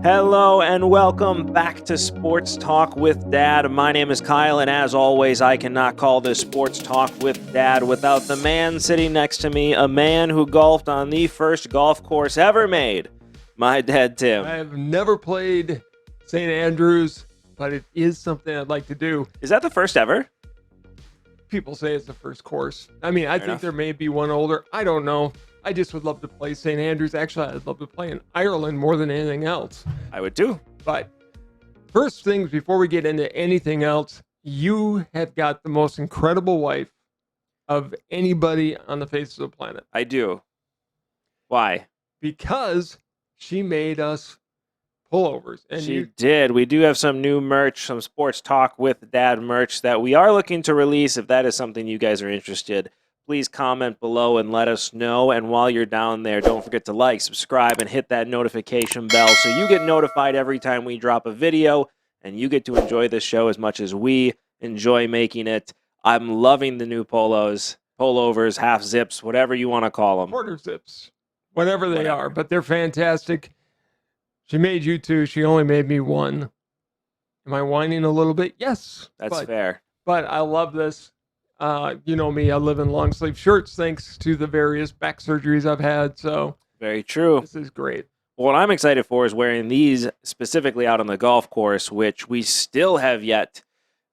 Hello and welcome back to Sports Talk with Dad. My name is Kyle, and as always, I cannot call this Sports Talk with Dad without the man sitting next to me, a man who golfed on the first golf course ever made, my dad, Tim. I have never played St. Andrews, but it is something I'd like to do. Is that the first ever? People say it's the first course. I mean, I think there may be one older. I don't know. I just would love to play St. Andrews. Actually, I'd love to play in Ireland more than anything else. I would too. But first things, before we get into anything else, you have got the most incredible wife of anybody on the face of the planet. I do. Why? Because she made us pullovers. And she did. We do have some new merch, some Sports Talk with Dad merch that we are looking to release. If that is something you guys are interested, please comment below and let us know. And while you're down there, don't forget to like, subscribe, and hit that notification bell so you get notified every time we drop a video and you get to enjoy this show as much as we enjoy making it. I'm loving the new polos, pullovers, half zips, whatever you want to call them. Quarter zips, whatever they are, but they're fantastic. She made you two. She only made me one. Am I whining a little bit? Yes. That's fair. But I love this. You know me, I live in long sleeve shirts thanks to the various back surgeries I've had. So very true. This is great. What I'm excited for is wearing these specifically out on the golf course, which we still have yet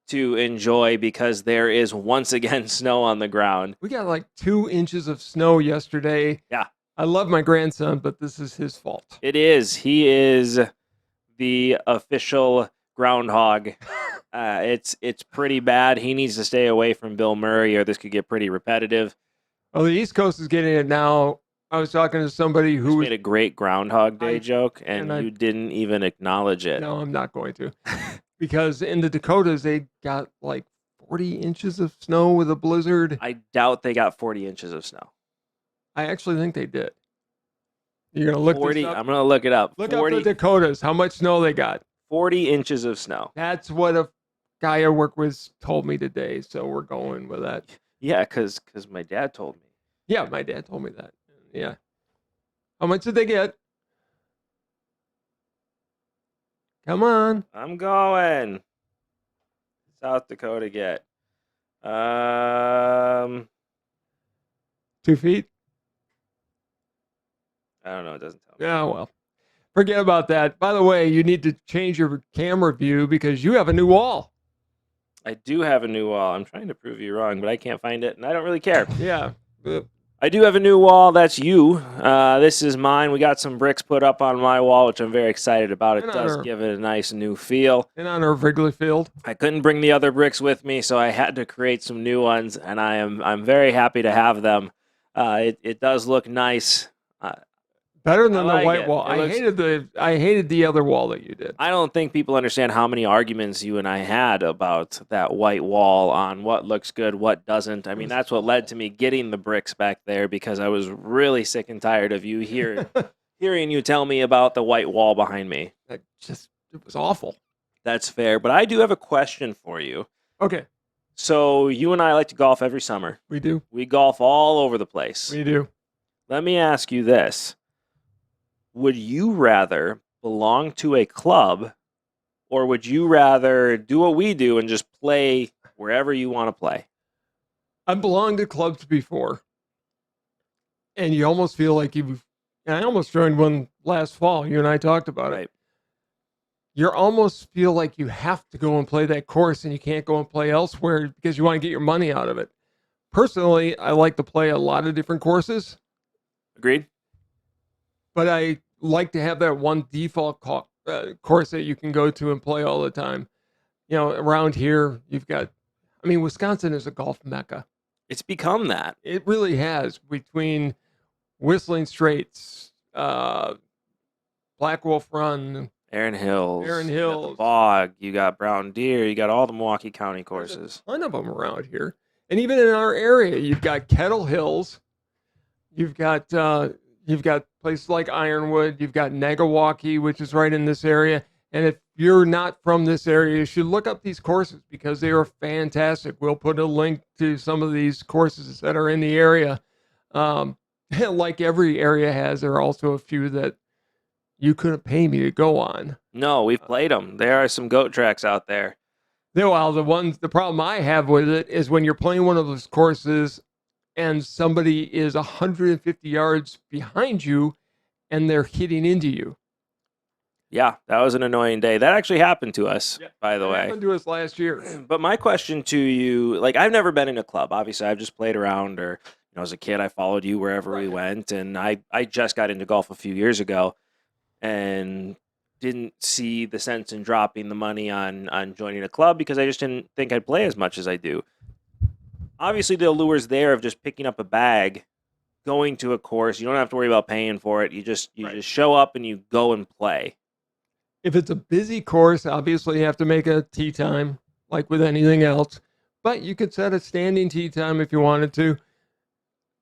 to enjoy because there is once again snow on the ground. We got like 2 inches of snow yesterday. Yeah. I love my grandson, but this is his fault. It is. He is the official groundhog. It's pretty bad. He needs to stay away from Bill Murray or this could get pretty repetitive. Well, the East Coast is getting it now. I was talking to somebody who made a great Groundhog Day joke, and you didn't even acknowledge it. No, I'm not going to. Because in the Dakotas, they got like 40 inches of snow with a blizzard. I doubt they got 40 inches of snow. I actually think they did. You're going to look 40, this up? I'm going to look it up. Look up the Dakotas, how much snow they got. 40 inches of snow. That's what a guy I work with told me today, so we're going with that. Yeah, because my dad told me. Yeah, my dad told me that. Yeah. How much did they get? Come on. I'm going. South Dakota get. 2 feet? I don't know. It doesn't tell me. Yeah, well. Forget about that. By the way, you need to change your camera view because you have a new wall. I do have a new wall. I'm trying to prove you wrong, but I can't find it, and I don't really care. Yeah. I do have a new wall. That's you. This is mine. We got some bricks put up on my wall, which I'm very excited about. It does give it a nice new feel. In honor of Wrigley Field. I couldn't bring the other bricks with me, so I had to create some new ones, and I'm very happy to have them. It does look nice. Better than the white wall. I hated the other wall that you did. I don't think people understand how many arguments you and I had about that white wall on what looks good, what doesn't. I mean, that's what led to me getting the bricks back there because I was really sick and tired of you hearing you tell me about the white wall behind me. It was awful. That's fair, but I do have a question for you. Okay. So you and I like to golf every summer. We do. We golf all over the place. We do. Let me ask you this. Would you rather belong to a club or would you rather do what we do and just play wherever you want to play? I belonged to clubs before. And you almost feel like and I almost joined one last fall. You and I talked about it. You almost feel like you have to go and play that course and you can't go and play elsewhere because you want to get your money out of it. Personally, I like to play a lot of different courses. Agreed. But I like to have that one default course that you can go to and play all the time. You know, around here, Wisconsin is a golf mecca. It's become that. It really has. Between Whistling Straits, Black Wolf Run, Erin Hills, you got the Bog, you got Brown Deer, you got all the Milwaukee County courses. There's a ton of them around here. And even in our area, you've got Kettle Hills, you've got places like Ironwood, you've got Negawaki, which is right in this area. And if you're not from this area, you should look up these courses because they are fantastic. We'll put a link to some of these courses that are in the area. Like every area has, there are also a few that you couldn't pay me to go on. No, we've played them. There are some goat tracks out there. Well, the problem I have with it is when you're playing one of those courses and somebody is 150 yards behind you and they're hitting into you. Yeah, that was an annoying day. That actually happened to us, by the It way. happened to us last year. But my question to you, like, I've never been in a club. Obviously, I've just played around, or as a kid, I followed you wherever we went, and I just got into golf a few years ago, and didn't see the sense in dropping the money on joining a club because I just didn't think I'd play as much as I do. Obviously, the allure's there of just picking up a bag, going to a course. You don't have to worry about paying for it. You just show up and you go and play. If it's a busy course, obviously you have to make a tee time, like with anything else. But you could set a standing tee time if you wanted to.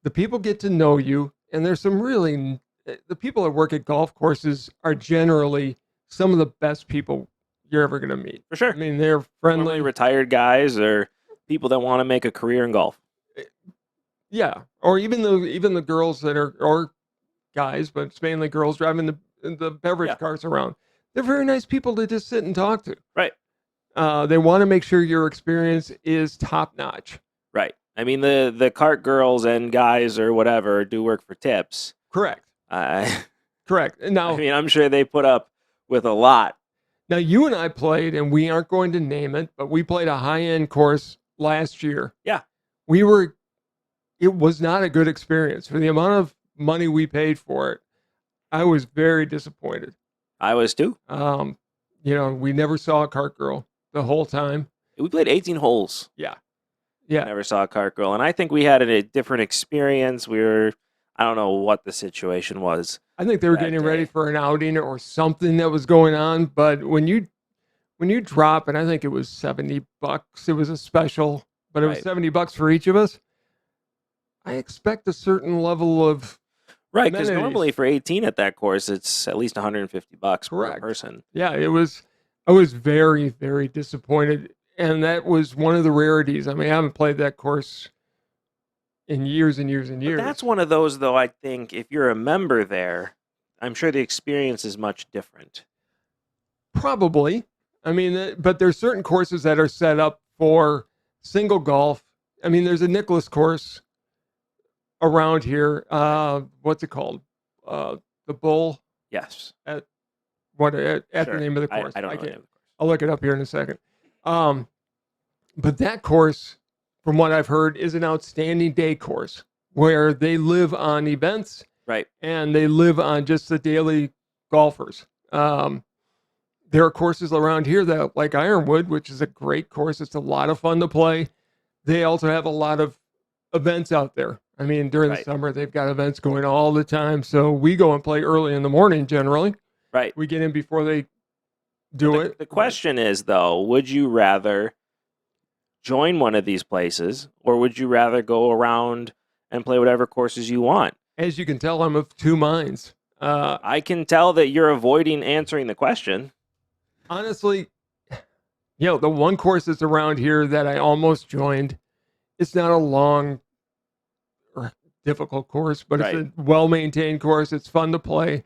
The people get to know you, and there's some really the people that work at golf courses are generally some of the best people you're ever going to meet. For sure. I mean, they're friendly, normally retired guys or people that want to make a career in golf. Yeah, or even the girls that are, or guys, but it's mainly girls driving the beverage cars around. They're very nice people to just sit and talk to. Right. They want to make sure your experience is top notch. Right. I mean, the cart girls and guys or whatever do work for tips. Correct. Correct. Now, I mean, I'm sure they put up with a lot. Now, you and I played, and we aren't going to name it, but we played a high-end course last year. Yeah. It was not a good experience. For the amount of money we paid for it, I was very disappointed. I was too. We never saw a cart girl the whole time. We played 18 holes. Yeah. Never saw a cart girl. And I think we had a different experience. I don't know what the situation was. I think they were getting ready for an outing or something that was going on. But when you drop, and I think it was $70, it was a special, but it was $70 for each of us. I expect a certain level of right, because normally for 18 at that course, it's at least $150 per person. Yeah, I was very, very disappointed, and that was one of the rarities. I mean, I haven't played that course in years and years and years. But that's one of those, though. I think if you're a member there, I'm sure the experience is much different. Probably. I mean, but there's certain courses that are set up for single golf. I mean, there's a Nicklaus course around here. What's it called? The Bull. Yes. At the name of the course. I don't know. I'll look it up here in a second. But that course, from what I've heard, is an outstanding day course where they live on events. Right. And they live on just the daily golfers. There are courses around here that, like Ironwood, which is a great course. It's a lot of fun to play. They also have a lot of events out there. I mean, during the summer, they've got events going all the time. So we go and play early in the morning generally. Right. We get in before they do it. The question is, though, would you rather join one of these places or would you rather go around and play whatever courses you want? As you can tell, I'm of two minds. I can tell that you're avoiding answering the question. Honestly, the one course that's around here that I almost joined, it's not a long or difficult course, but it's a well-maintained course. It's fun to play.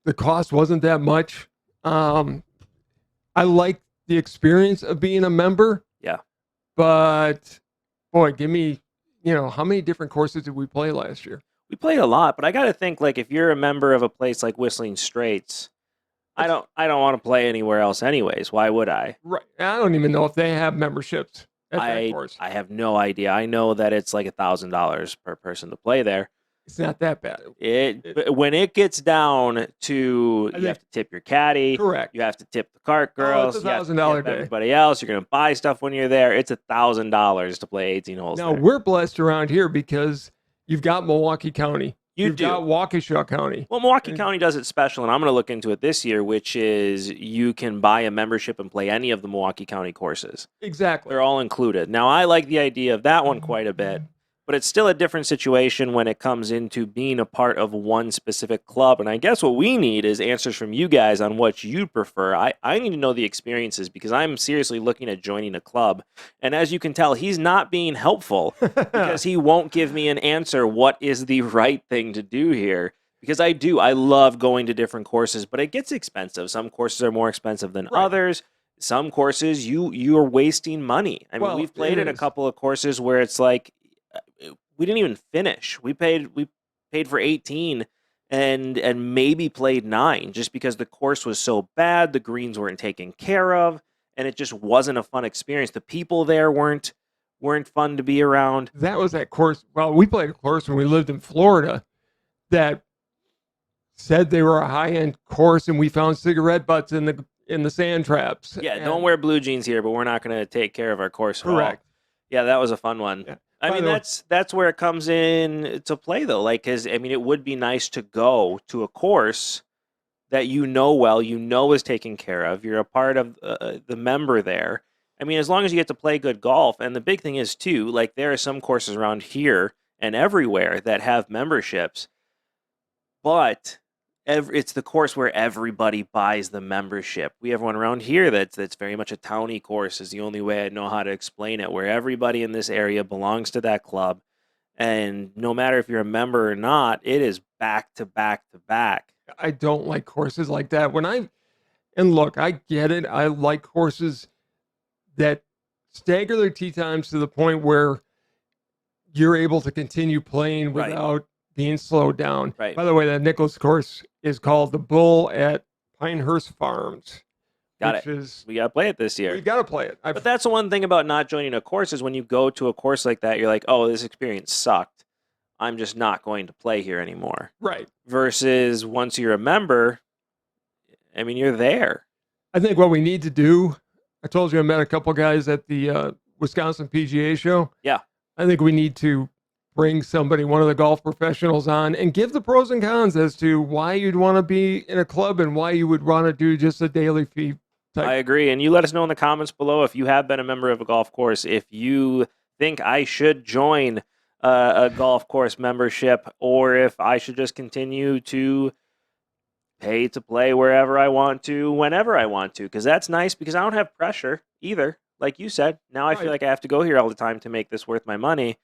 The cost wasn't that much. I like the experience of being a member. Yeah. But, boy, give me, how many different courses did we play last year? We played a lot, but I got to think, like, if you're a member of a place like Whistling Straits, I don't want to play anywhere else anyways. Why would I? Right. I don't even know if they have memberships at that course. I have no idea. I know that it's like $1,000 per person to play there. It's not that bad. When it gets down to you have to tip your caddy. Correct. You have to tip the cart girls. It's $1,000 day. Everybody else. You're going to buy stuff when you're there. It's $1,000 to play 18 holes. Now, we're blessed around here because you've got Milwaukee County. You've got Waukesha County. Well, Milwaukee County does it special, and I'm going to look into it this year, which is you can buy a membership and play any of the Milwaukee County courses. Exactly. They're all included. Now, I like the idea of that one quite a bit, but it's still a different situation when it comes into being a part of one specific club. And I guess what we need is answers from you guys on what you prefer. I need to know the experiences because I'm seriously looking at joining a club. And as you can tell, he's not being helpful because he won't give me an answer. What is the right thing to do here? Because I love going to different courses, but it gets expensive. Some courses are more expensive than Right. others. Some courses you're wasting money. I mean, Well, we've played it in a is. couple of courses where it's like we didn't even finish. We paid for 18 and maybe played 9 just because the course was so bad, the greens weren't taken care of, and it just wasn't a fun experience. The people there weren't fun to be around. That was that course. Well, we played a course when we lived in Florida that said they were a high-end course, and we found cigarette butts in the sand traps. Yeah, And, don't wear blue jeans here, but we're not going to take care of our course at all. correct. Yeah, that was a fun one. Yeah. I By mean, the way- that's where it comes in to play though. Like, because I mean, it would be nice to go to a course that is taken care of. You're a part of the member there. I mean, as long as you get to play good golf, and the big thing is too, like there are some courses around here and everywhere that have memberships, but it's the course where everybody buys the membership. We have one around here that's very much a towny course, is the only way I know how to explain it, where everybody in this area belongs to that club, and no matter if you're a member or not, it is back to back to back. I don't like courses like that. And look, I get it. I like courses that stagger their tee times to the point where you're able to continue playing Right. without being slowed down. Right. By the way, that Nicholas course is called the Bull at Pinehurst Farms. Got which it. Is, We got to play it this year. you got to play it. But that's the one thing about not joining a course is when you go to a course like that, you're like, oh, this experience sucked. I'm just not going to play here anymore. Right. Versus once you're a member, I mean, you're there. I think what we need to do, I told you I met a couple guys at the Wisconsin PGA show. Yeah. I think we need to bring somebody, one of the golf professionals on, and give the pros and cons as to why you'd want to be in a club and why you would want to do just a daily fee type. I agree. And you let us know in the comments below if you have been a member of a golf course, if you think I should join a golf course membership, or if I should just continue to pay to play wherever I want to, whenever I want to. Because that's nice, because I don't have pressure either. Like you said, now I feel Right. like I have to go here all the time to make this worth my money.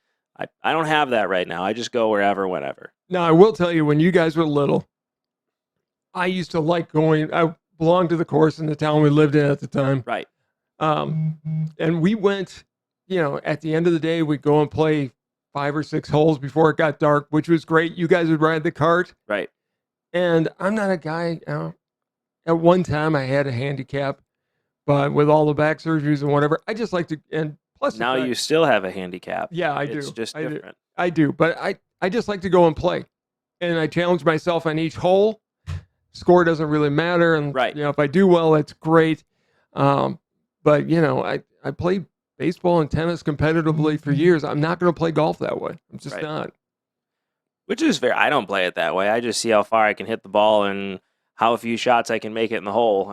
I don't have that right now. I just go wherever, whenever. Now, I will tell you, when you guys were little, I used to like going. I belonged to the course in the town we lived in at the time. Right. And we went, at the end of the day, we'd go and play 5 or 6 holes before it got dark, which was great. You guys would ride the cart. Right. And I'm not a guy, at one time I had a handicap, but with all the back surgeries and whatever, I just like to, and plus the Now fact- you still have a handicap. yeah, I do. It's just I do. different. I do, but I just like to go and play. And I challenge myself on each hole. Score doesn't really matter. And, Right. if I do well, that's great. But, I played baseball and tennis competitively for years. I'm not going to play golf that way. I'm just Right. not. Which is fair. I don't play it that way. I just see how far I can hit the ball and how few shots I can make it in the hole.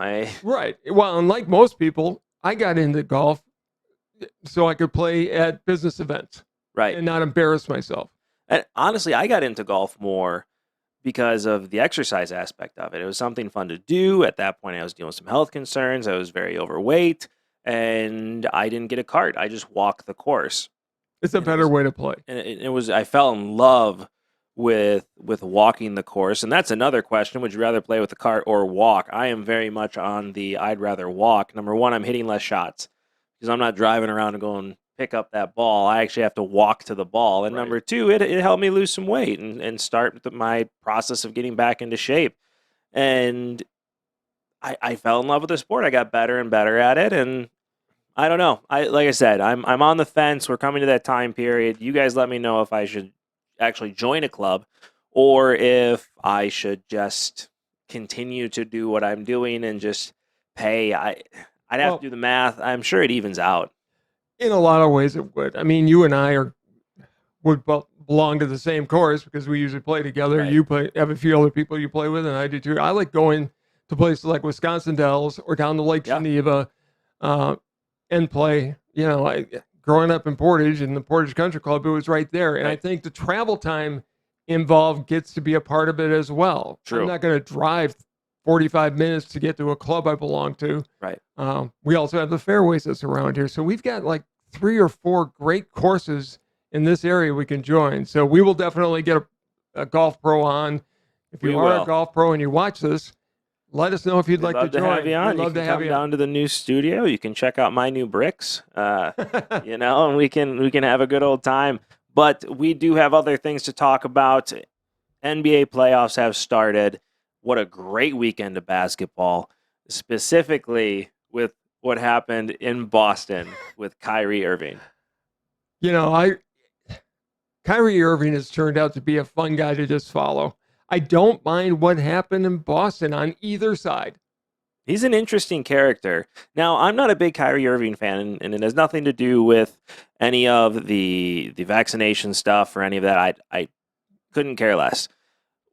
Right. Well, unlike most people, I got into golf so I could play at business events Right. and not embarrass myself. And honestly, I got into golf more because of the exercise aspect of it. It was something fun to do. At that point, I was dealing with some health concerns. I was very overweight, and I didn't get a cart. I just walked the course. It's a It better was- way to play. And it was, I fell in love with walking the course. And that's another question. Would you rather play with the cart or walk? I am very much on the I'd rather walk. Number one, I'm hitting less shots because I'm not driving around and going pick up that ball. I actually have to walk to the ball. And Right. number two, it helped me lose some weight and start my process of getting back into shape. And I fell in love with the sport. I got better and better at it. And I don't know. Like I said, I'm on the fence. We're coming to that time period. You guys let me know if I should actually join a club or if I should just continue to do what I'm doing and just pay. I'd have Well- to do the math. I'm sure it evens out. In a lot of ways, it would. I mean, you and I would both belong to the same course because we usually play together. Right. You have a few other people you play with, and I do too. I like going to places like Wisconsin Dells or down to Lake Yeah. Geneva and play. Growing up in Portage and the Portage Country Club, it was right there. And I Right. think the travel time involved gets to be a part of it as well. True. I'm not going to drive 45 minutes to get to a club I belong to. Right. We also have the fairways that's around here. So we've got like 3 or 4 great courses in this area we can join. So we will definitely get a golf pro on. If We you are will. a golf pro and you watch this, let us know if you'd We'd like love to join. have you on. We'd You love can to have come you down to the new studio. You can check out my new bricks. And we can have a good old time. But we do have other things to talk about. NBA playoffs have started. What a great weekend of basketball, specifically with what happened in Boston with Kyrie Irving. Kyrie Irving has turned out to be a fun guy to just follow. I don't mind what happened in Boston on either side. He's an interesting character. Now, I'm not a big Kyrie Irving fan, and it has nothing to do with any of the vaccination stuff or any of that. I couldn't care less.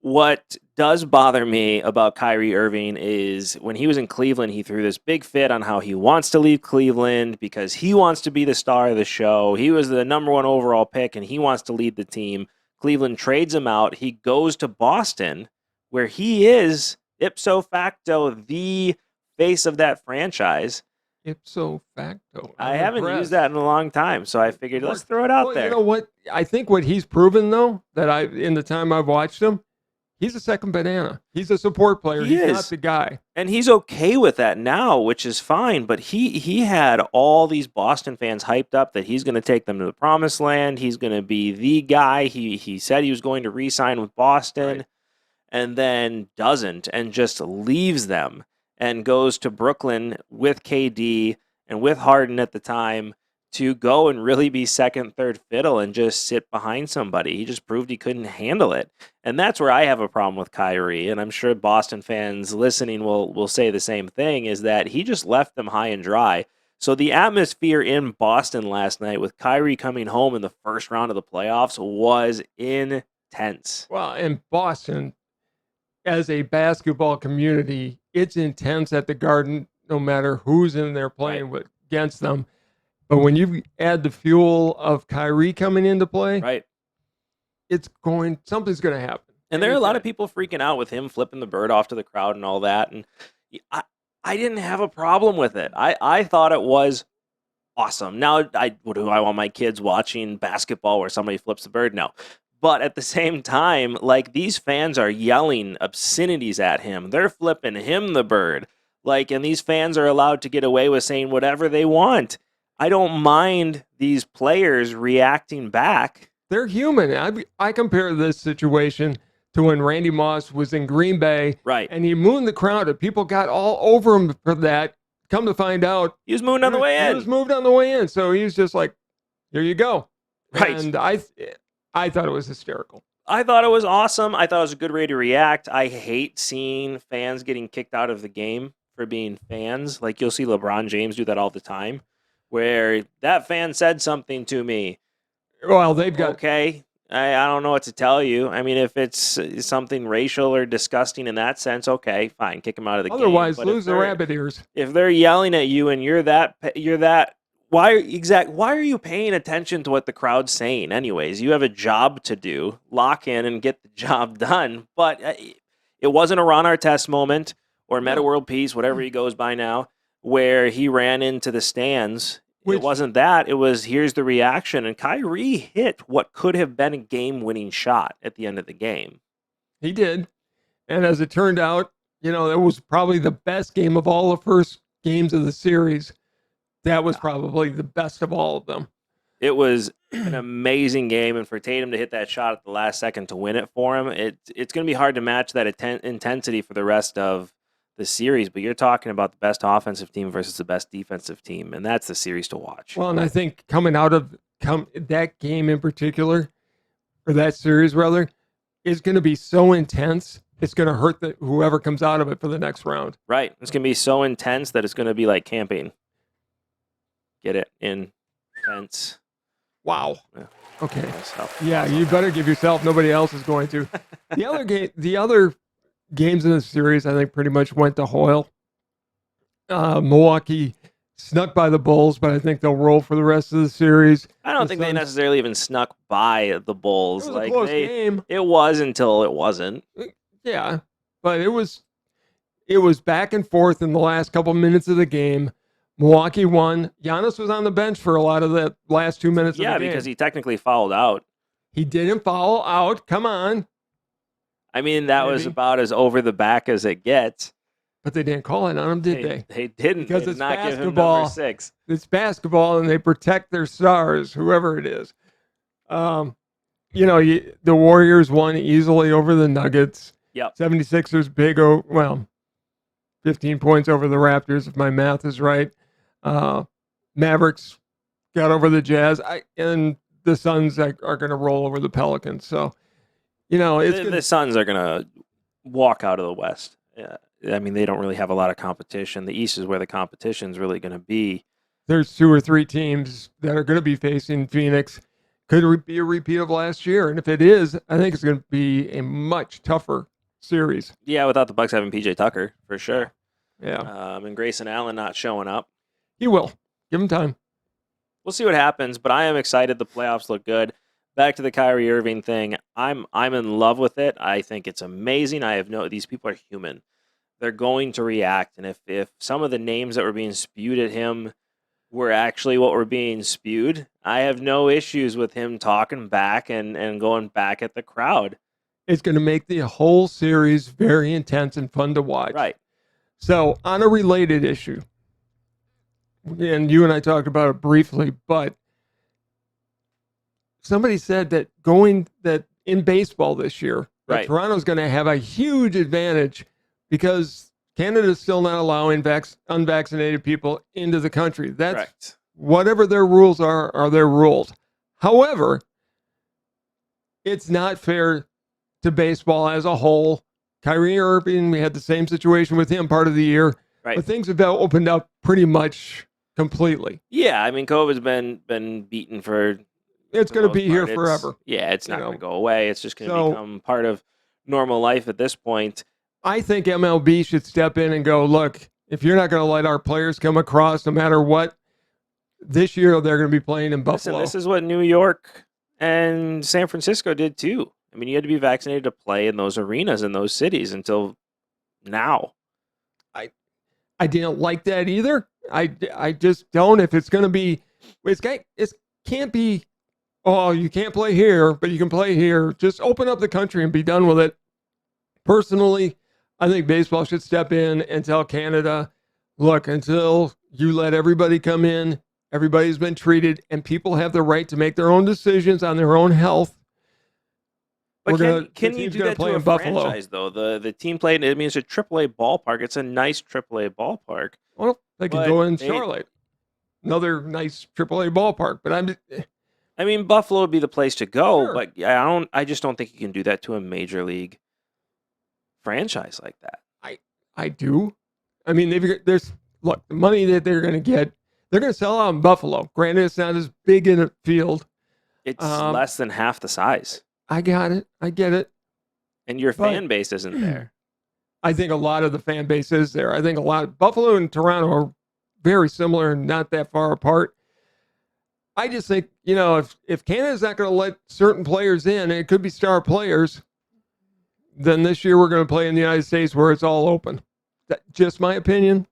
What does bother me about Kyrie Irving is when he was in Cleveland, he threw this big fit on how he wants to leave Cleveland because he wants to be the star of the show. He was the number 1 overall pick, and he wants to lead the team. Cleveland trades him out. He goes to Boston, where he is, ipso facto, the face of that franchise. Ipso facto. I haven't used that in a long time, so I figured let's throw it out there. You know what? I think what he's proven, though, in the time I've watched him, he's a second banana. He's a support player. He's not the guy. And he's okay with that now, which is fine. But he had all these Boston fans hyped up that he's going to take them to the promised land. He's going to be the guy. He said he was going to re-sign with Boston, right, and then doesn't and just leaves them and goes to Brooklyn with KD and with Harden at the time to go and really be second, third fiddle and just sit behind somebody. He just proved he couldn't handle it. And that's where I have a problem with Kyrie, and I'm sure Boston fans listening will say the same thing, is that he just left them high and dry. So the atmosphere in Boston last night with Kyrie coming home in the first round of the playoffs was intense. Well, in Boston, as a basketball community, it's intense at the Garden no matter who's in there playing against them. But when you add the fuel of Kyrie coming into play, right, something's going to happen. And there are a lot of people freaking out with him flipping the bird off to the crowd and all that. And I didn't have a problem with it. I thought it was awesome. Now, do I want my kids watching basketball where somebody flips the bird? No. But at the same time, like, these fans are yelling obscenities at him. They're flipping him the bird. And these fans are allowed to get away with saying whatever they want. I don't mind these players reacting back. They're human. I compare this situation to when Randy Moss was in Green Bay. Right. And he mooned the crowd, and people got all over him for that. Come to find out, he was moved on the way in. He was moved on the way in. So he was just like, here you go. Right. And I thought it was hysterical. I thought it was awesome. I thought it was a good way to react. I hate seeing fans getting kicked out of the game for being fans. Like, you'll see LeBron James do that all the time, where that fan said something to me. Well, they've got... Okay, I don't know what to tell you. I mean, if it's something racial or disgusting in that sense, okay, fine, kick them out of the game. Otherwise, lose the rabbit ears. If they're yelling at you and you're that... Why are you paying attention to what the crowd's saying anyways? You have a job to do. Lock in and get the job done. But it wasn't a Ron Artest moment or Meta World Peace, whatever he goes by now, where he ran into the stands. It wasn't that. It was, here's the reaction. And Kyrie hit what could have been a game-winning shot at the end of the game. He did. And as it turned out, it was probably the best game of all the first games of the series. That was probably the best of all of them. It was an amazing game, and for Tatum to hit that shot at the last second to win it for him, it's going to be hard to match that intensity for the rest of the series. But you're talking about the best offensive team versus the best defensive team, and that's the series to watch. Well, and I think coming out of that game in particular, or that series rather, is going to be so intense. It's going to hurt whoever comes out of it for the next round. Right. It's going to be so intense that it's going to be like camping. Get it? Intense. Wow. Yeah. Okay. Yeah, you better give yourself. Nobody else is going to. The other games in the series, I think, pretty much went to Hoyle. Milwaukee snuck by the Bulls, but I think they'll roll for the rest of the series. I don't think they necessarily even snuck by the Bulls. It was a close game. It was until it wasn't. Yeah, but it was back and forth in the last couple minutes of the game. Milwaukee won. Giannis was on the bench for a lot of the last 2 minutes of the game. Yeah, because he technically fouled out. He didn't foul out. Come on. I mean, that was Maybe. about as over the back as it gets. But they didn't call it on him, did they? They didn't. Because They did it's not give him number basketball. 6. It's basketball, and they protect their stars, whoever it is. The Warriors won easily over the Nuggets. Yep. 76ers big, 15 points over the Raptors, if my math is right. Mavericks got over the Jazz. And the Suns are going to roll over the Pelicans. So, the Suns are going to walk out of the West. Yeah. I mean, they don't really have a lot of competition. The East is where the competition is really going to be. There's 2 or 3 teams that are going to be facing Phoenix. Could be a repeat of last year. And if it is, I think it's going to be a much tougher series. Yeah, without the Bucks having PJ Tucker, for sure. Yeah. And Grayson Allen not showing up. He will. Give him time. We'll see what happens, but I am excited. The playoffs look good. Back to the Kyrie Irving thing. I'm in love with it. I think it's amazing. These people are human. They're going to react. And if some of the names that were being spewed at him were actually what were being spewed, I have no issues with him talking back and going back at the crowd. It's going to make the whole series very intense and fun to watch. Right. So, on a related issue, and you and I talked about it briefly, but somebody said that in baseball this year, right, Toronto's going to have a huge advantage because Canada's still not allowing unvaccinated people into the country. That's correct. Whatever their rules are their rules. However, it's not fair to baseball as a whole. Kyrie Irving, we had the same situation with him part of the year. Right. But things have opened up pretty much completely. Yeah, I mean, COVID's been beaten for... It's going to be here forever. It's not going to go away. It's just going to become part of normal life at this point. I think MLB should step in and go, look, if you're not going to let our players come across no matter what, this year they're going to be playing in Buffalo. Listen, this is what New York and San Francisco did too. I mean, you had to be vaccinated to play in those arenas in those cities until now. I didn't like that either. I just don't. If it's going to be, it can't be, oh, you can't play here, but you can play here. Just open up the country and be done with it. Personally, I think baseball should step in and tell Canada, look, until you let everybody come in, everybody's been treated, and people have the right to make their own decisions on their own health. But can you do that to a franchise, though? The team played, I mean, it's a AAA ballpark. It's a nice AAA ballpark. Well, they could go in Charlotte. Another nice AAA ballpark. But I mean, Buffalo would be the place to go, sure. But I just don't think you can do that to a major league franchise like that. I do. I mean, the money that they're going to get, they're going to sell out in Buffalo. Granted, it's not as big in a field. It's less than half the size. I got it. I get it. And your fan base isn't there. I think a lot of the fan base is there. I think Buffalo and Toronto are very similar and not that far apart. I just think, if Canada's not going to let certain players in, and it could be star players, then this year we're going to play in the United States where it's all open. That's just my opinion.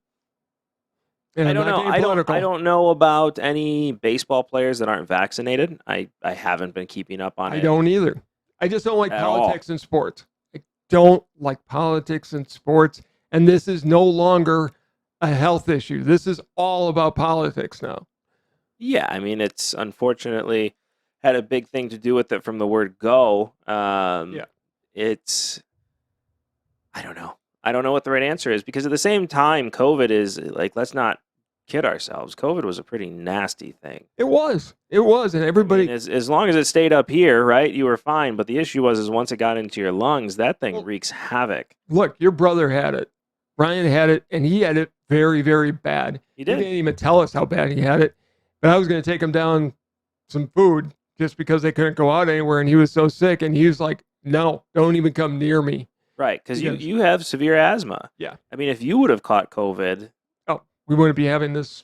And I don't know. I don't know about any baseball players that aren't vaccinated. I haven't been keeping up on it. I don't either. I just don't like politics in sports. I don't like politics in sports. And this is no longer a health issue. This is all about politics now. Yeah, I mean, it's unfortunately had a big thing to do with it from the word go. It's, I don't know. I don't know what the right answer is, because at the same time, COVID is, like, let's not kid ourselves. COVID was a pretty nasty thing. It was. And everybody... I mean, as long as it stayed up here, right, you were fine. But the issue is once it got into your lungs, that thing wreaks havoc. Look, your brother had it. Ryan had it, and he had it very, very bad. He did. He didn't even tell us how bad he had it. But I was going to take him down some food just because they couldn't go out anywhere, and he was so sick. And he was like, no, don't even come near me. Right, because you have severe asthma. Yeah. I mean, if you would have caught COVID... Oh, we wouldn't be having this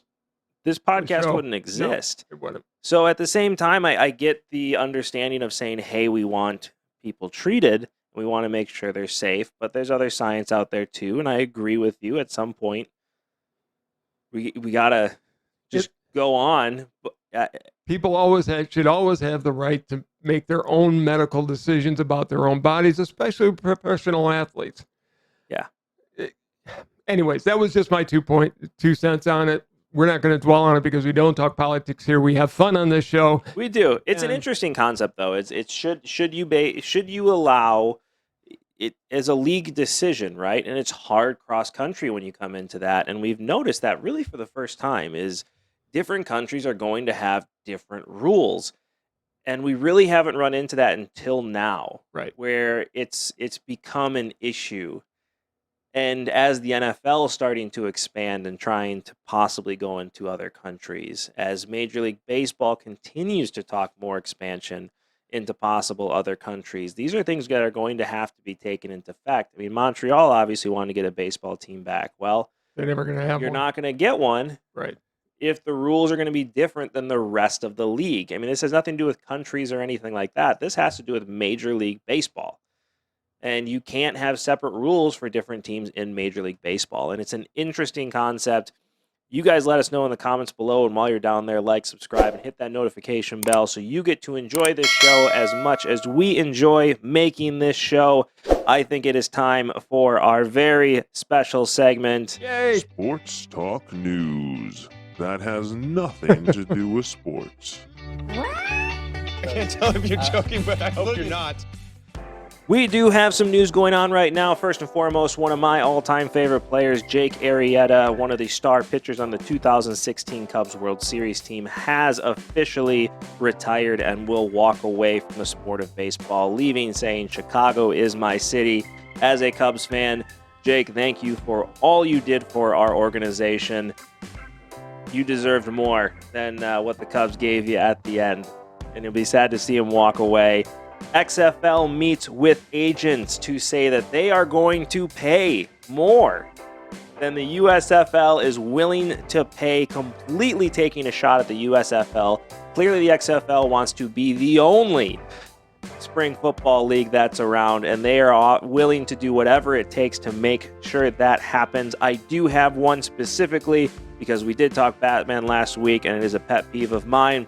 podcast wouldn't exist. No, it wouldn't. So at the same time, I get the understanding of saying, hey, we want people treated. We want to make sure they're safe. But there's other science out there, too. And I agree with you. At some point, we got to just go on. But people should always have the right to make their own medical decisions about their own bodies, especially professional athletes. Yeah. Anyways, that was just my 2 cents on it. We're not going to dwell on it because we don't talk politics here. We have fun on this show. We do. It's an interesting concept, though. It should you allow it as a league decision, right? And it's hard cross country when you come into that. And we've noticed that really for the first time is different countries are going to have different rules. And we really haven't run into that until now, right? Where it's become an issue. And as the NFL is starting to expand and trying to possibly go into other countries, as Major League Baseball continues to talk more expansion into possible other countries, these are things that are going to have to be taken into effect. I mean, Montreal obviously wanted to get a baseball team back. Well, they're never going to have you're one. not going to get one. Right. If the rules are going to be different than the rest of the league. I mean, this has nothing to do with countries or anything like that. This has to do with Major League Baseball. And you can't have separate rules for different teams in Major League Baseball. And it's an interesting concept. You guys let us know in the comments below. And while you're down there, like, subscribe, and hit that notification bell so you get to enjoy this show as much as we enjoy making this show. I think it is time for our very special segment. Yay! Sports Talk News. That has nothing to do with sports. I can't tell if you're joking, but I hope you're not. We do have some news going on right now. First and foremost, one of my all-time favorite players, Jake Arrieta, one of the star pitchers on the 2016 Cubs World Series team, has officially retired and will walk away from the sport of baseball, leaving saying, "Chicago is my city." As a Cubs fan, Jake, thank you for all you did for our organization. You deserved more than what the Cubs gave you at the end, and it'll be sad to see him walk away. XFL meets with agents to say that they are going to pay more than the USFL is willing to pay, completely taking a shot at the USFL. Clearly, the XFL wants to be the only spring football league that's around, and they are willing to do whatever it takes to make sure that happens. I do have one specifically because we did talk Batman last week, and it is a pet peeve of mine.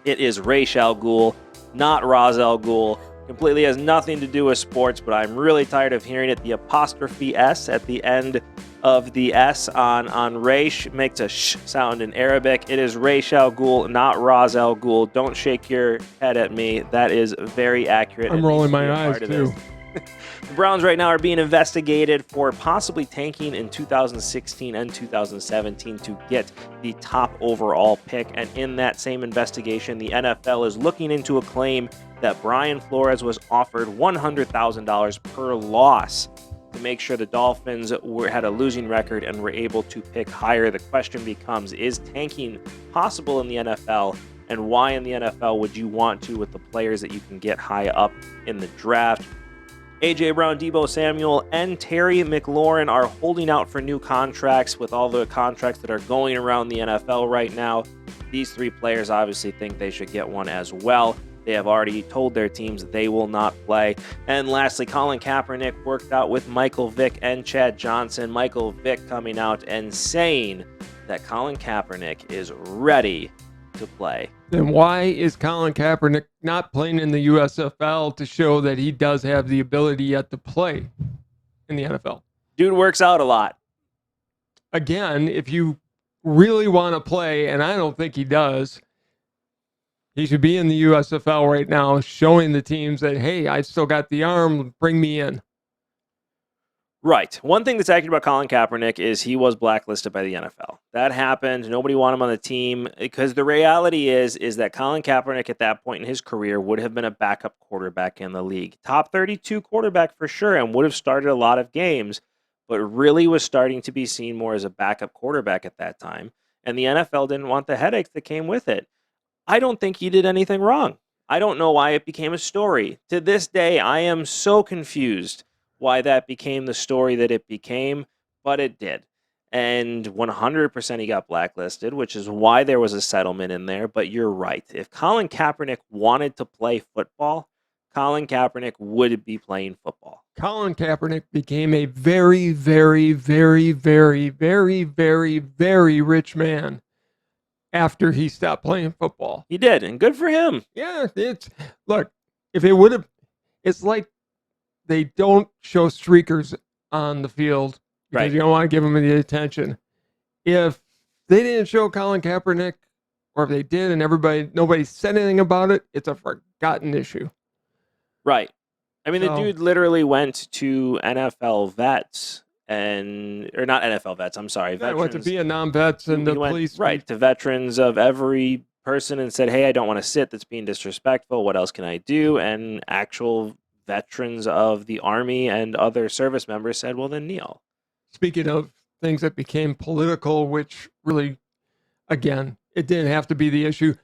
It is Ra's al Ghul, not Ra's al Ghul. Completely has nothing to do with sports, but I'm really tired of hearing it. The apostrophe S at the end of the S on Ra's makes a sh sound in Arabic. It is Ra's al Ghul, not Ra's al Ghul. Don't shake your head at me. That is very accurate. I'm rolling my eyes, too. The Browns right now are being investigated for possibly tanking in 2016 and 2017 to get the top overall pick. And in that same investigation, the NFL is looking into a claim that Brian Flores was offered $100,000 per loss to make sure the Dolphins had a losing record and were able to pick higher. The question becomes, is tanking possible in the NFL? And why in the NFL would you want to with the players that you can get high up in the draft? A.J. Brown, Deebo Samuel, and Terry McLaurin are holding out for new contracts with all the contracts that are going around the NFL right now. These three players obviously think they should get one as well. They have already told their teams they will not play. And lastly, Colin Kaepernick worked out with Michael Vick and Chad Johnson. Michael Vick coming out and saying that Colin Kaepernick is ready to play. Then why is Colin Kaepernick not playing in the USFL to show that he does have the ability yet to play in the NFL? Dude works out a lot. Again, if you really want to play, and I don't think he does, he should be in the USFL right now showing the teams that, hey, I still got the arm, bring me in. Right. One thing that's accurate about Colin Kaepernick is he was blacklisted by the NFL. That happened. Nobody wanted him on the team because the reality is that Colin Kaepernick at that point in his career would have been a backup quarterback in the league. Top 32 quarterback for sure, and would have started a lot of games, but really was starting to be seen more as a backup quarterback at that time. And the NFL didn't want the headaches that came with it. I don't think he did anything wrong. I don't know why it became a story. To this day, I am so confused why that became the story that it became, but it did. And 100% he got blacklisted, which is why there was a settlement in there. But you're right. If Colin Kaepernick wanted to play football, Colin Kaepernick would be playing football. Colin Kaepernick became a very, very, very, very, very, very, very rich man after he stopped playing football. He did, and good for him. Yeah, look, if it would have, it's like they don't show streakers on the field because Right. you don't want to give them the attention. If they didn't show Colin Kaepernick, or if they did and nobody said anything about it, it's a forgotten issue. Right. I mean, the So- dude literally went to NFL vets or not NFL vets. I'm sorry, I went to veterans. Vietnam vets and He the went, police. right, to veterans of every person and said, "Hey, I don't want to sit. That's being disrespectful. What else can I do?" And actual veterans of the Army and other service members said, "Well, then kneel." Speaking of things that became political, which really, again, it didn't have to be the issue.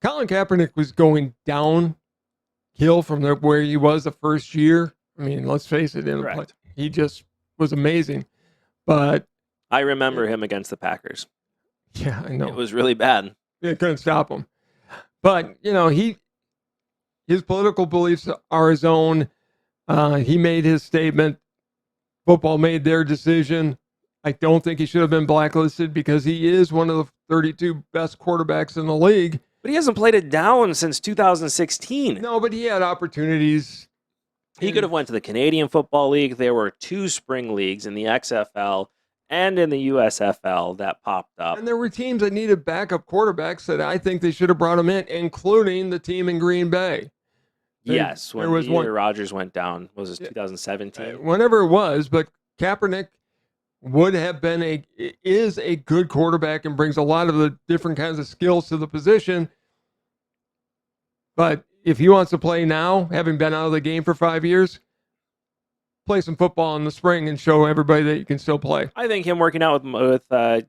Colin Kaepernick was going downhill from where he was the first year. I mean, let's face it, Correct. he just was amazing. But I remember him against the Packers. yeah, I know It was really bad. it couldn't stop him. But his political beliefs are his own. He made his statement. Football made their decision. I don't think he should have been blacklisted because he is one of the 32 best quarterbacks in the league. But he hasn't played it down since 2016. No, but he had opportunities. He could have went to the Canadian Football League. There were 2 spring leagues in the XFL and in the USFL that popped up. And there were teams that needed backup quarterbacks that I think they should have brought him in, including the team in Green Bay. Yes, when there was the year one- Rodgers went down, was it 2017? Whenever it was, but Kaepernick would have been is a good quarterback and brings a lot of the different kinds of skills to the position. But if he wants to play now, having been out of the game for 5 years, play some football in the spring and show everybody that you can still play. I think him working out with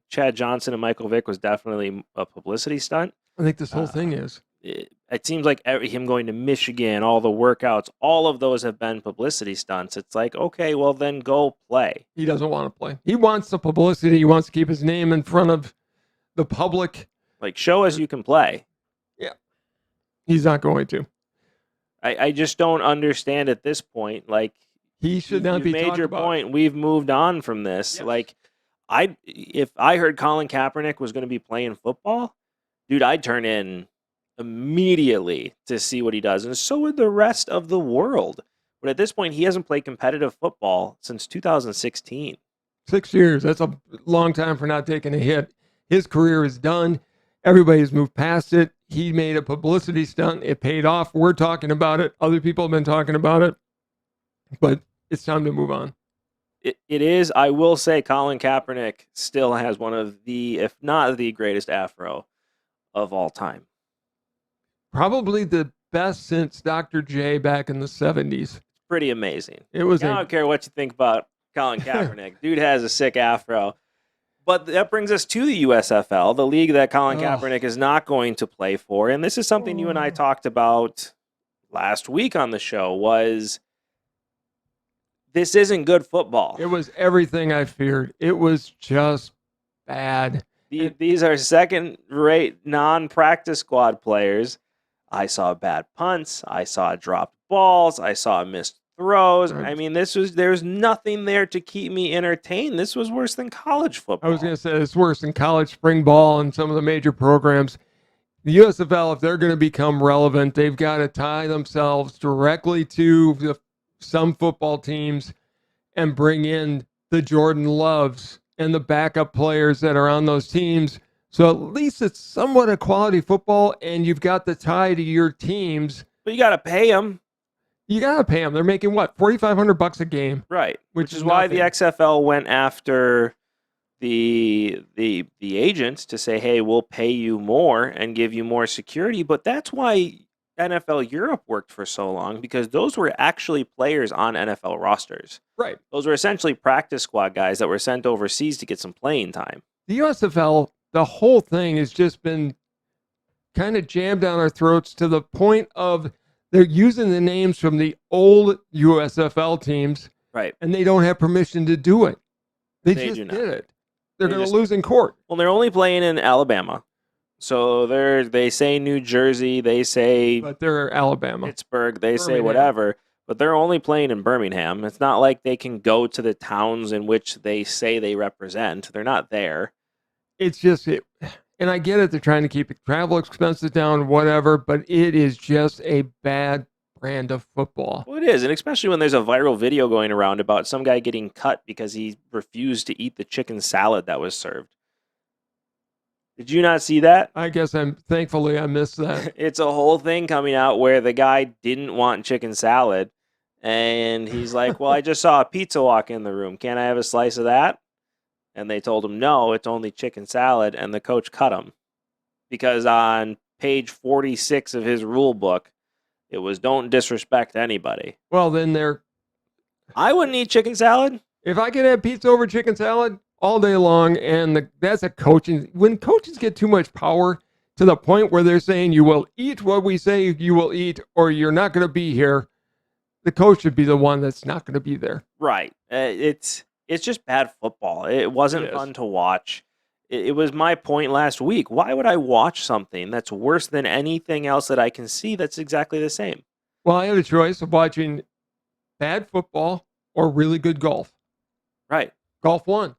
Chad Johnson and Michael Vick was definitely a publicity stunt. I think this whole thing is. It seems like him going to Michigan, all the workouts, all of those have been publicity stunts. It's like, okay, well then go play. He doesn't want to play. He wants the publicity. He wants to keep his name in front of the public. Like, show us you can play. He's not going to. I just don't understand at this point. Like, He should not be you made talked your about. point. We've moved on from this. Yes. Like, if I heard Colin Kaepernick was going to be playing football, dude, I'd turn in immediately to see what he does, and so would the rest of the world. But at this point, he hasn't played competitive football since 2016. 6 years. That's a long time for not taking a hit. His career is done. Everybody's moved past it. He made a publicity stunt. It paid off. We're talking about it. Other people have been talking about it. But it's time to move on. It is. I will say Colin Kaepernick still has one of the, if not the greatest afro of all time. Probably the best since Dr. J back in the 70s. Pretty amazing. It was I don't care what you think about Colin Kaepernick. Dude has a sick afro. But that brings us to the USFL, the league that Colin Kaepernick is not going to play for. And this is something you and I talked about last week on the show, was this isn't good football. It was everything I feared. It was just bad. These are second-rate non-practice squad players. I saw bad punts. I saw dropped balls. I saw missed throws. I mean, there's nothing there to keep me entertained. This was worse than college football. I was going to say it's worse than college spring ball and some of the major programs. The USFL, if they're going to become relevant, they've got to tie themselves directly to some football teams and bring in the Jordan Loves and the backup players that are on those teams. So at least it's somewhat a quality football, and you've got the tie to your teams. But you got to pay them. You got to pay them. They're making what, $4,500 a game, Right. Which is is why the nothing. XFL went after the agents to say, hey, we'll pay you more and give you more security. But that's why NFL Europe worked for so long, because those were actually players on NFL rosters. right? Those were essentially practice squad guys that were sent overseas to get some playing time. The USFL, the whole thing has just been kind of jammed down our throats to the point of they're using the names from the old USFL teams, Right. and they don't have permission to do it. They They just do not. did it. They're They going to just- lose in court. Well, they're only playing in Alabama. So they say New Jersey, they say But they're Alabama. Pittsburgh, they say Birmingham. whatever, but they're only playing in Birmingham. It's not like they can go to the towns in which they say they represent. They're not there. It's just And I get it. They're trying to keep travel expenses down, whatever, but it is just a bad brand of football. Well, it is, and especially when there's a viral video going around about some guy getting cut because he refused to eat the chicken salad that was served. Did you not see that? I guess thankfully I missed that. It's a whole thing coming out where the guy didn't want chicken salad, and he's like, well, I just saw a pizza walk in the room. Can't I have a slice of that? And they told him, no, it's only chicken salad, and the coach cut him. Because on page 46 of his rule book, it was don't disrespect anybody. Well, then I wouldn't eat chicken salad. if I could have pizza over chicken salad all day long, and that's a coaching. When coaches get too much power to the point where they're saying you will eat what we say you will eat, or you're not going to be here, the coach should be the one that's not going to be there. Right. It's just bad football. It wasn't fun to watch. It was my point last week. Why would I watch something that's worse than anything else that I can see that's exactly the same? Well, I had a choice of watching bad football or really good golf. Right. Golf won.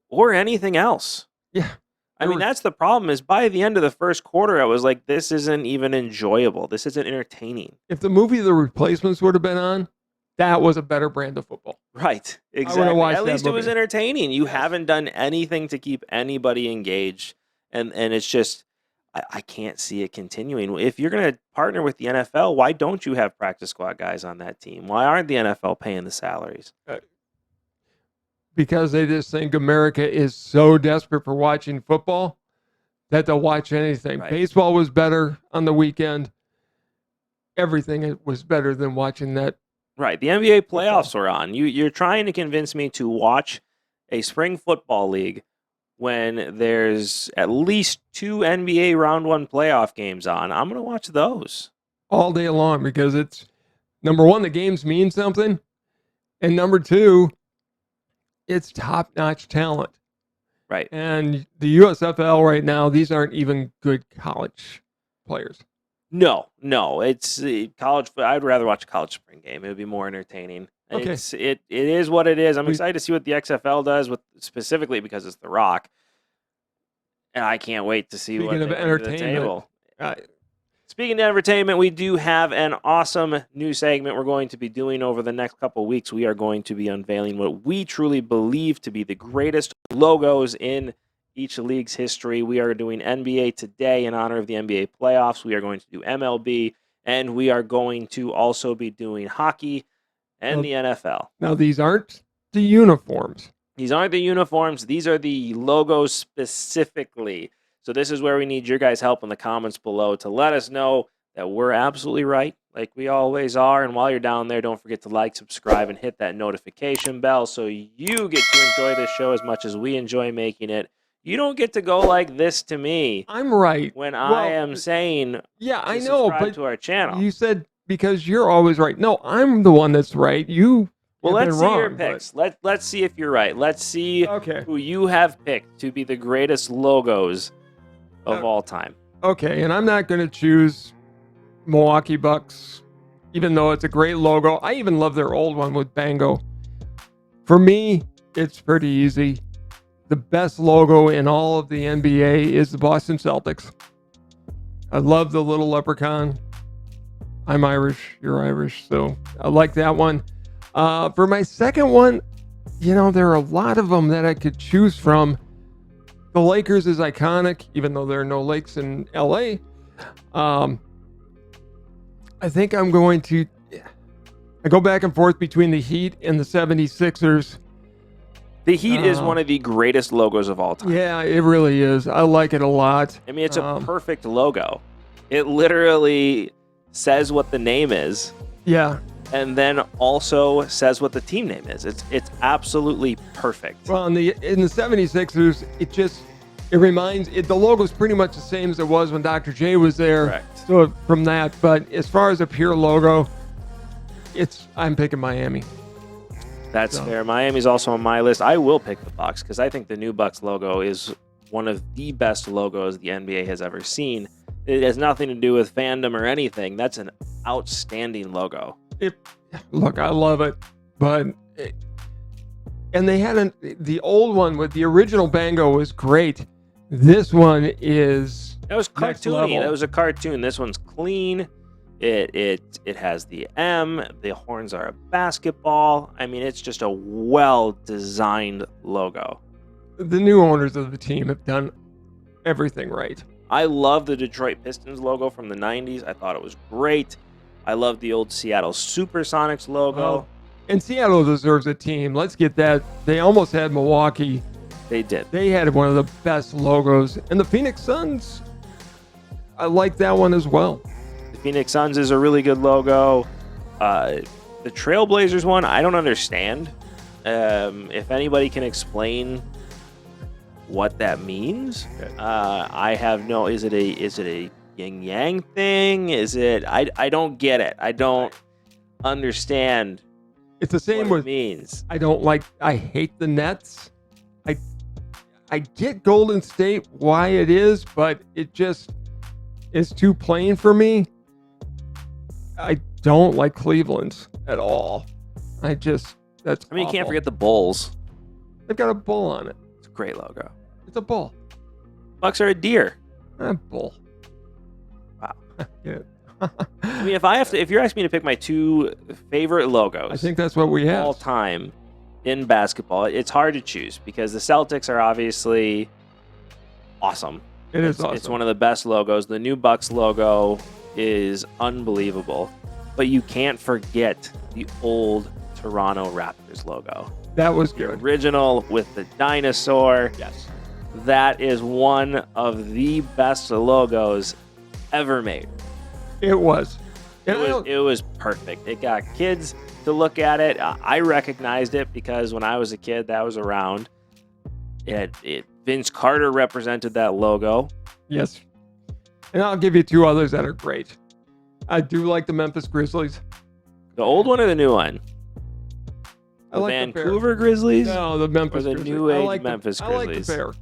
Or anything else. Yeah. I mean, that's the problem is by the end of the first quarter, I was like, this isn't even enjoyable. This isn't entertaining. If the movie The Replacements would have been on, that was a better brand of football. Right. I would've Exactly. watched At that least it was movie. entertaining. You haven't done anything to keep anybody engaged. And it's just, I can't see it continuing. If you're going to partner with the NFL, why don't you have practice squad guys on that team? Why aren't the NFL paying the salaries? Because they just think America is so desperate for watching football that they'll watch anything. Right. Baseball was better on the weekend. Everything was better than watching that. Right. The NBA playoffs were on. You're trying to convince me to watch a spring football league when there's at least 2 NBA round 1 playoff games on. I'm going to watch those. All day long, because it's, number one, the games mean something. And number two, it's top-notch talent. Right. And the USFL right now, these aren't even good college players. No. It's college. I'd rather watch a college spring game. It would be more entertaining. Okay. It is what it is. I'm excited to see what the XFL does, specifically because it's The Rock. And I can't wait to see what Speaking they of bring to the entertainment, table. Speaking of entertainment, we do have an awesome new segment we're going to be doing over the next couple of weeks. We are going to be unveiling what we truly believe to be the greatest logos in each league's history. We are doing NBA today in honor of the NBA playoffs. We are going to do MLB, and we are going to also be doing hockey and the NFL. Now, these aren't the uniforms. These aren't the uniforms. These are the logos specifically. So this is where we need your guys' help in the comments below to let us know that we're absolutely right, like we always are. And while you're down there, don't forget to like, subscribe, and hit that notification bell so you get to enjoy this show as much as we enjoy making it. You don't get to go like this to me I'm right. when I am saying Yeah, to I know, subscribe but to our channel. you said because you're always right. No, I'm the one that's right. You Well, have let's been see your wrong, picks. Let's see if you're right. Let's see Okay. who you have picked to be the greatest logos of all time. Okay, and I'm not going to choose Milwaukee Bucks, even though it's a great logo. I even love their old one with Bango. For me, it's pretty easy. The best logo in all of the NBA is the Boston Celtics. I love the little leprechaun. I'm Irish, you're Irish, so I like that one. For my second one, there are a lot of them that I could choose from. The Lakers is iconic, even though there are no lakes in LA. I think I go back and forth between the Heat and the 76ers. The Heat is one of the greatest logos of all time. Yeah, it really is. I like it a lot. I mean, it's a perfect logo. It literally says what the name is. Yeah. And then also says what the team name is. It's absolutely perfect. Well, in the 76ers, it reminds the logo's pretty much the same as it was when Dr. J was there. Correct. So from that, but as far as a pure logo, I'm picking Miami. That's fair. Miami's also on my list. I will pick the Bucks because I think the new Bucks logo is one of the best logos the NBA has ever seen. It has nothing to do with fandom or anything. That's an outstanding logo. Look, I love it, and they had the old one with the original Bango was great, This one is That was next cartoony. level. That was a cartoon. This one's clean. It has the M. The horns are a basketball. I mean, it's just a well-designed logo. the new owners of the team have done everything right. I love the Detroit Pistons logo from the 90s. I thought it was great. I love the old Seattle Supersonics logo. Well, and Seattle deserves a team. Let's get that. They almost had Milwaukee. They did. They had one of the best logos. And the Phoenix Suns, I like that one as well. The Phoenix Suns is a really good logo. The Trailblazers one, I don't understand. If anybody can explain what that means, I have no. Is it a yin yang thing? Is it? I don't get it. I don't understand It's the same what with it means. I hate the Nets. I get Golden State why it is, but it just is too plain for me. I don't like Cleveland at all. That's I mean, you can't awful. forget the Bulls. They've got a bull on it. It's a great logo. It's a bull. Bucks are a deer. A bull. Wow. Yeah. I mean, if you're asking me to pick my two favorite logos, I think that's what we have. all time in basketball, it's hard to choose because the Celtics are obviously awesome. It is awesome. It's one of the best logos. The new Bucks logo is unbelievable, but you can't forget the old Toronto Raptors logo. That was The good. original with the dinosaur. Yes. That is one of the best logos ever made. It was. And It was perfect. It got kids to look at it. I recognized it because when I was a kid, that was around. Vince Carter represented that logo. Yes. And I'll give you two others that are great. I do like the Memphis Grizzlies. The old one or the new one? I The like Vancouver Grizzlies? the bear. No, the Memphis Or the Grizzlies. new I age like Memphis I like Grizzlies. the bear.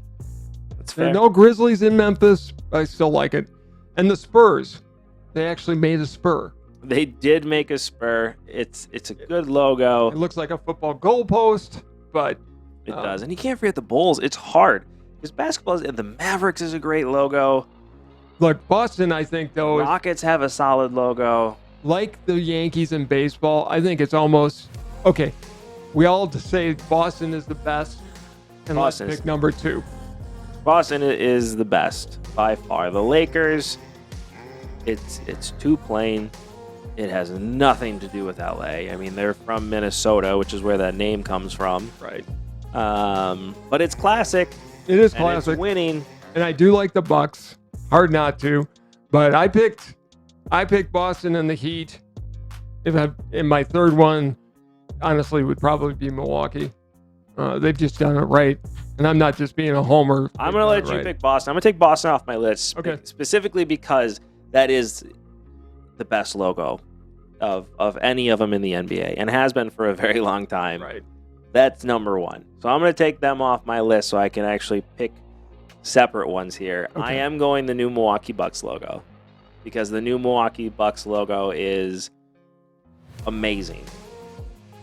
That's There fair. are no Grizzlies in Memphis. But I still like it. And the Spurs. They actually made a spur. They did make a spur. It's a good It logo. looks like a football goalpost, but It does. And you can't forget the Bulls. It's hard. Because basketball the Mavericks is a great logo. look, Boston, I think, though, is Rockets have a solid logo. like the Yankees in baseball. I think it's almost okay. We all say Boston is the best, and Boston let's is- pick number two. Boston is the best by far. The Lakers, it's too plain. It has nothing to do with LA. I mean, they're from Minnesota, which is where that name comes from. Right. But it's classic. It is And classic, it's winning. and I do like the Bucks. Hard not to, but I picked Boston and the Heat. In my third one, honestly, would probably be Milwaukee. They've just done it right, and I'm not just being a homer. I'm going to let you pick Boston. I'm going to take Boston off my list. Okay. Specifically because that is the best logo of any of them in the NBA and has been for a very long time. Right. That's number one. So I'm going to take them off my list so I can actually pick separate ones here. Okay. I am going the new Milwaukee Bucks logo because the new Milwaukee Bucks logo is amazing.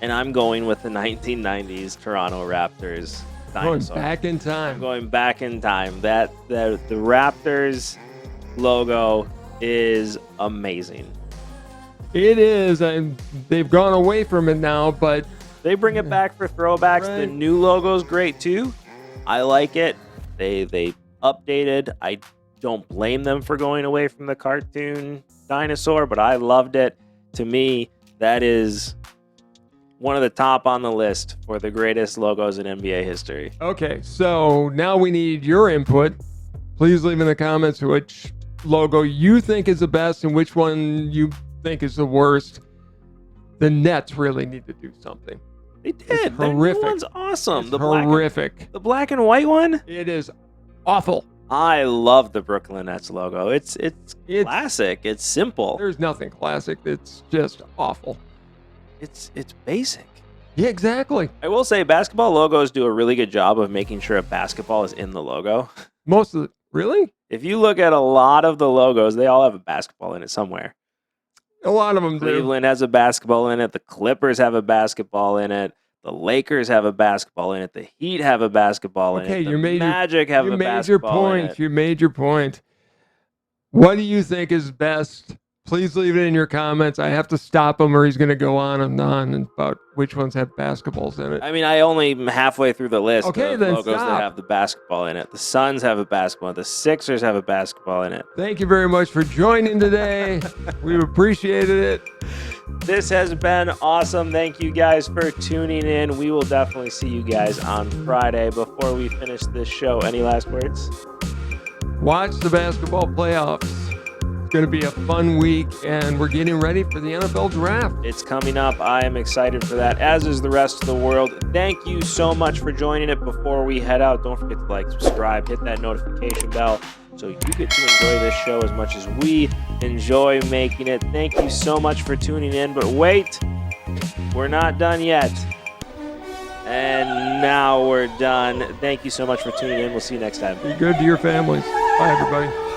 And I'm going with the 1990s Toronto Raptors Going dinosaur. back in I'm time. going back in time. The Raptors logo is amazing. It is, and they've gone away from it now, but They bring it back for throwbacks. The Right. new logo's great too. I like it. They updated. I don't blame them for going away from the cartoon dinosaur, but I loved it. To me, that is one of the top on the list for the greatest logos in NBA history. okay. So now we need your input. Please leave in the comments which logo you think is the best and which one you think is the worst. The Nets really need to do something. They did. Their new horrific. one's awesome. It's The horrific. black and white one. It is awful. I love the Brooklyn Nets logo. It's It's- classic. It's simple. There's nothing classic. It's just awful. It's basic. Yeah, exactly. I will say basketball logos do a really good job of making sure a basketball is in the logo. Most of the really If you look at a lot of the logos, they all have a basketball in it somewhere. a lot of them do. Cleveland has a basketball in it. The Clippers have a basketball in it. The Lakers have a basketball in it. The Heat have a basketball in Okay, it. The Magic have a you made your basketball in point. it. You made your point. What do you think is best? Please leave it in your comments. I have to stop him or he's going to go on and on about which ones have basketballs in it. I mean, I only am halfway through the list Okay, of then logos stop. that have the basketball in it. The Suns have a basketball. The Sixers have a basketball in it. Thank you very much for joining today. We appreciated it. This has been awesome. Thank you guys for tuning in. We will definitely see you guys on Friday. Before we finish this show, any last words? Watch the basketball playoffs. It's going to be a fun week, and we're getting ready for the NFL draft. It's coming up. I am excited for that, as is the rest of the world. Thank you so much for joining it. Before we head out, don't forget to like, subscribe, hit that notification bell so you get to enjoy this show as much as we enjoy making it. Thank you so much for tuning in. But wait, we're not done yet. And now we're done. Thank you so much for tuning in. We'll see you next time. Be good to your families. Bye, everybody.